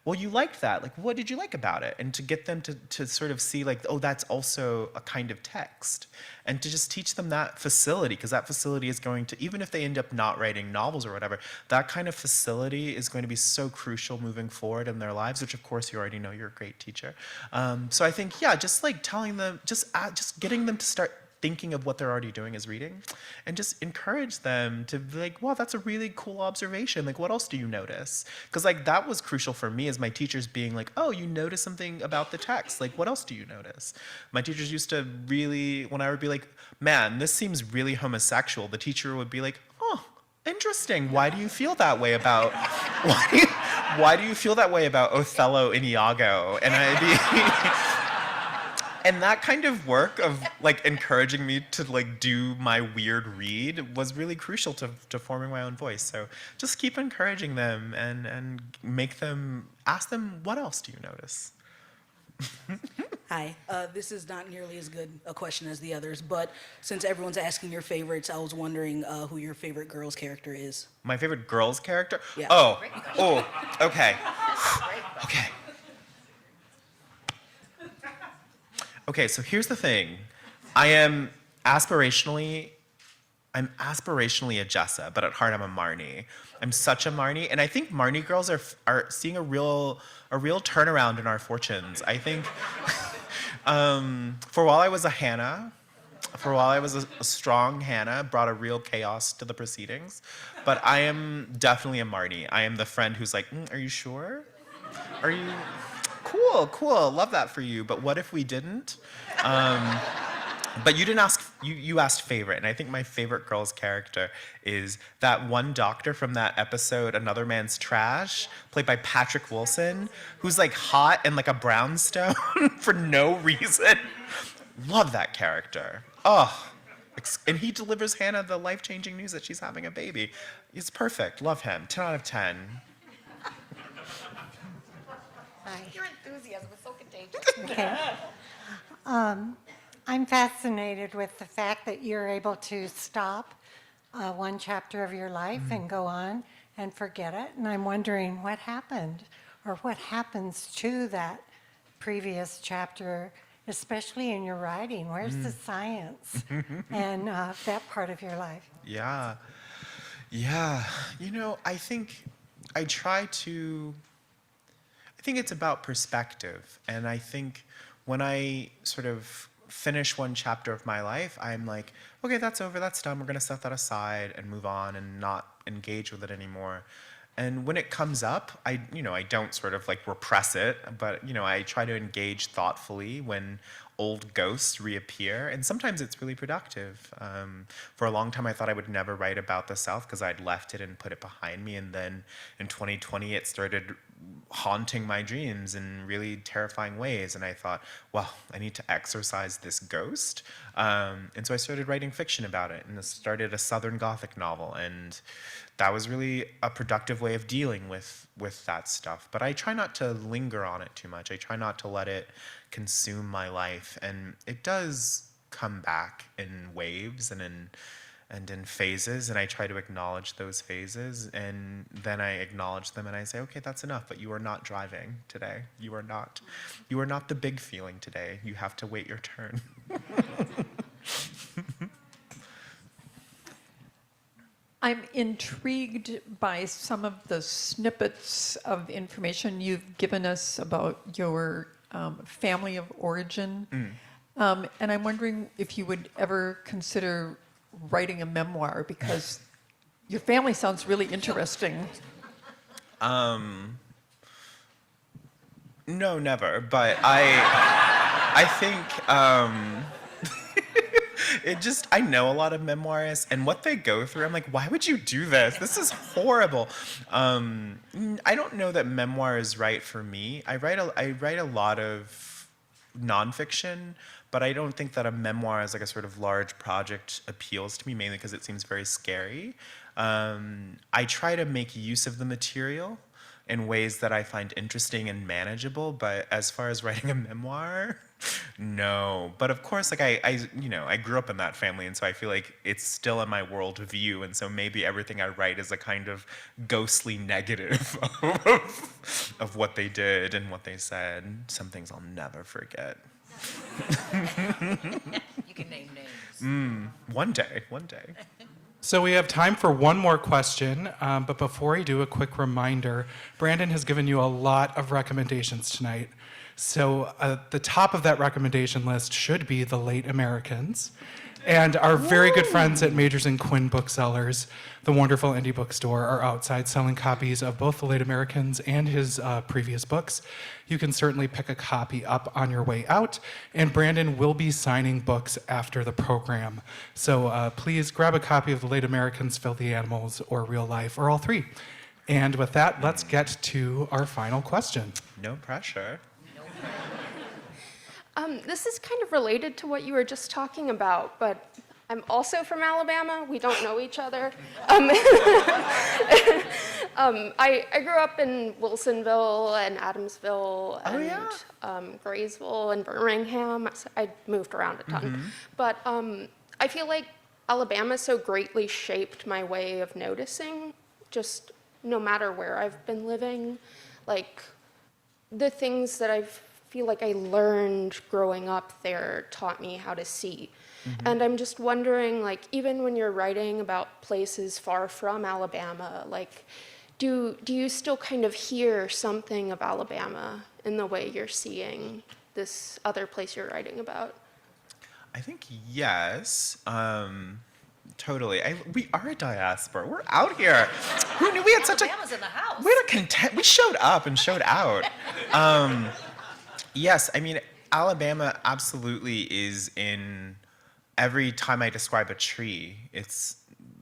well, you liked that. Like, what did you like about it? And to get them to sort of see like, oh, that's also a kind of text. And to just teach them that facility, because that facility is going to, even if they end up not writing novels or whatever, that kind of facility is going to be so crucial moving forward in their lives, which of course you already know you're a great teacher. So I think, yeah, just like telling them, just getting them to start thinking of what they're already doing as reading, and just encourage them to be like, wow, that's a really cool observation. Like, what else do you notice? Because like that was crucial for me, as my teachers being like, oh, you notice something about the text. Like, what else do you notice? My teachers used to really, when I would be like, man, this seems really homosexual, the teacher would be like, oh, interesting. Why do you feel that way about, why do you feel that way about Othello and Iago? And I'd be, and that kind of work of like encouraging me to like do my weird read was really crucial to forming my own voice. So just keep encouraging them and make them, ask them, what else do you notice? Hi, this is not nearly as good a question as the others, but since everyone's asking your favorites, I was wondering who your favorite girl's character is. My favorite girl's character? Yeah. Oh, okay. Okay. Okay, so here's the thing. I'm aspirationally a Jessa, but at heart I'm a Marnie. I'm such a Marnie, and I think Marnie girls are seeing a real turnaround in our fortunes. I think for a while I was a Hannah. For a while I was a strong Hannah, brought a real chaos to the proceedings. But I am definitely a Marnie. I am the friend who's like, are you sure? Are you... Cool, love that for you, but what if we didn't? But you didn't ask, you asked favorite, and I think my favorite girl's character is that one doctor from that episode, Another Man's Trash, played by Patrick Wilson, who's like hot and like a brownstone for no reason. Love that character. Oh, and he delivers Hannah the life-changing news that she's having a baby. He's perfect, love him, 10 out of 10. Your enthusiasm is so contagious. Okay. I'm fascinated with the fact that you're able to stop one chapter of your life and go on and forget it. And I'm wondering what happened or what happens to that previous chapter, especially in your writing. Where's the science and that part of your life? Yeah. You know, I think it's about perspective. And I think when I sort of finish one chapter of my life, I'm like, okay, that's over, that's done. We're going to set that aside and move on and not engage with it anymore. And when it comes up, I don't sort of like repress it, but, I try to engage thoughtfully when old ghosts reappear. And sometimes it's really productive. For a long time, I thought I would never write about the South because I'd left it and put it behind me. And then in 2020, it started haunting my dreams in really terrifying ways. And I thought, well, I need to exorcise this ghost. And so I started writing fiction about it, and I started a Southern Gothic novel. And that was really a productive way of dealing with that stuff. But I try not to linger on it too much. I try not to let it consume my life. And it does come back in waves and in phases, and I try to acknowledge those phases, and then I acknowledge them and I say, okay, that's enough, but you are not driving today. You are not the big feeling today. You have to wait your turn. I'm intrigued by some of the snippets of information you've given us about your family of origin. And I'm wondering if you would ever consider writing a memoir, because your family sounds really interesting. No, never. But I think I know a lot of memoirists, and what they go through, I'm like, why would you do this? This is horrible. I don't know that memoir is right for me. I write a lot of nonfiction, but I don't think that a memoir as like a sort of large project appeals to me, mainly because it seems very scary. I try to make use of the material in ways that I find interesting and manageable, but as far as writing a memoir, No, but of course, like I grew up in that family, and so I feel like it's still in my world view, and so maybe everything I write is a kind of ghostly negative of what they did and what they said. Some things I'll never forget. You can name names. One day, one day. So we have time for one more question, but before I do, a quick reminder. Brandon has given you a lot of recommendations tonight. So at the top of that recommendation list should be The Late Americans. And our very good friends at Majors and Quinn Booksellers, the wonderful indie bookstore, are outside selling copies of both The Late Americans and his previous books. You can certainly pick a copy up on your way out, and Brandon will be signing books after the program. So please grab a copy of The Late Americans, Filthy Animals, or Real Life, or all three. And with that, let's get to our final question. No pressure. This is kind of related to what you were just talking about, but I'm also from Alabama. We don't know each other. I grew up in Wilsonville and Adamsville and Graysville and Birmingham. So I moved around a ton. But I feel like Alabama so greatly shaped my way of noticing, just no matter where I've been living. Like, the things that I feel like I learned growing up there taught me how to see. And I'm just wondering, like, even when you're writing about places far from Alabama, like, do you still kind of hear something of Alabama in the way you're seeing this other place you're writing about? I think yes. Totally. We are a diaspora. We're out here. Who knew we had such Alabama's in the house. We had a content. We showed up and showed out. Yes, I mean, Alabama absolutely is in. Every time I describe a tree,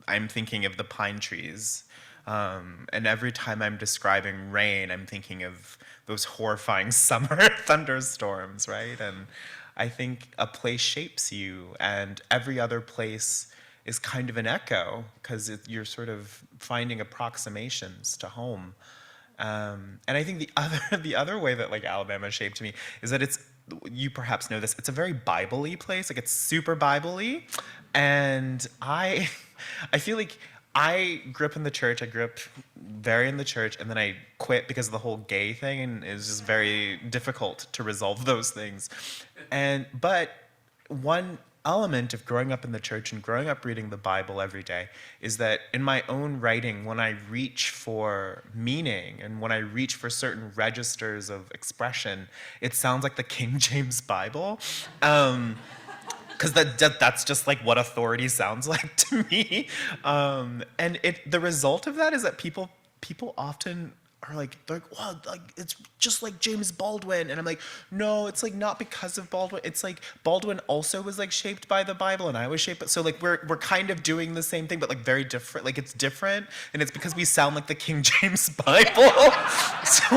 I'm thinking of the pine trees. And every time I'm describing rain, I'm thinking of those horrifying summer thunderstorms, right? And I think a place shapes you, and every other place is kind of an echo, because you're sort of finding approximations to home. And I think the other way that like Alabama shaped me is that you perhaps know this, it's a very Bible-y place, like it's super Bible-y. And I feel like I grew up in the church, I grew up very in the church, and then I quit because of the whole gay thing, and it was just very difficult to resolve those things. But one element of growing up in the church and growing up reading the Bible every day is that in my own writing, when I reach for meaning and when I reach for certain registers of expression, it sounds like the King James Bible. Because that's just like what authority sounds like to me. And the result of that is that people often are like, well, like it's just like James Baldwin, and I'm like, no, it's like not because of Baldwin. It's like Baldwin also was like shaped by the Bible, and I was shaped. So like we're kind of doing the same thing, but like very different. Like it's different, and it's because we sound like the King James Bible. So,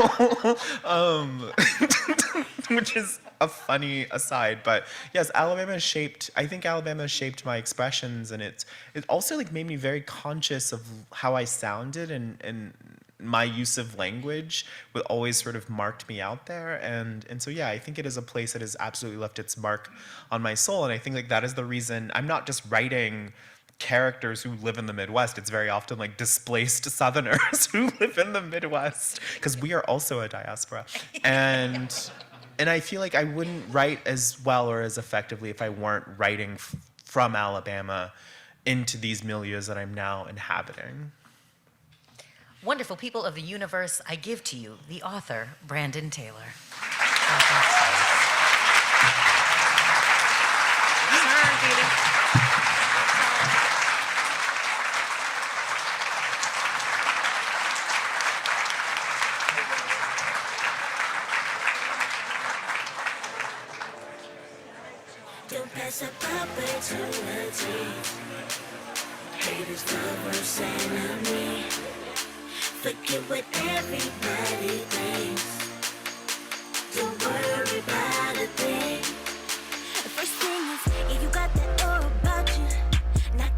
which is a funny aside, but yes, I think Alabama shaped my expressions, and it also like made me very conscious of how I sounded, and my use of language would always sort of marked me out there. And so, yeah, I think it is a place that has absolutely left its mark on my soul. And I think like that is the reason I'm not just writing characters who live in the Midwest. It's very often like displaced Southerners who live in the Midwest, because we are also a diaspora. And I feel like I wouldn't write as well or as effectively if I weren't writing from Alabama into these milieus that I'm now inhabiting. Wonderful people of the universe, I give to you the author, Brandon Taylor. Don't pass up opportunity. Haters, lovers, enemy. Forget what everybody thinks.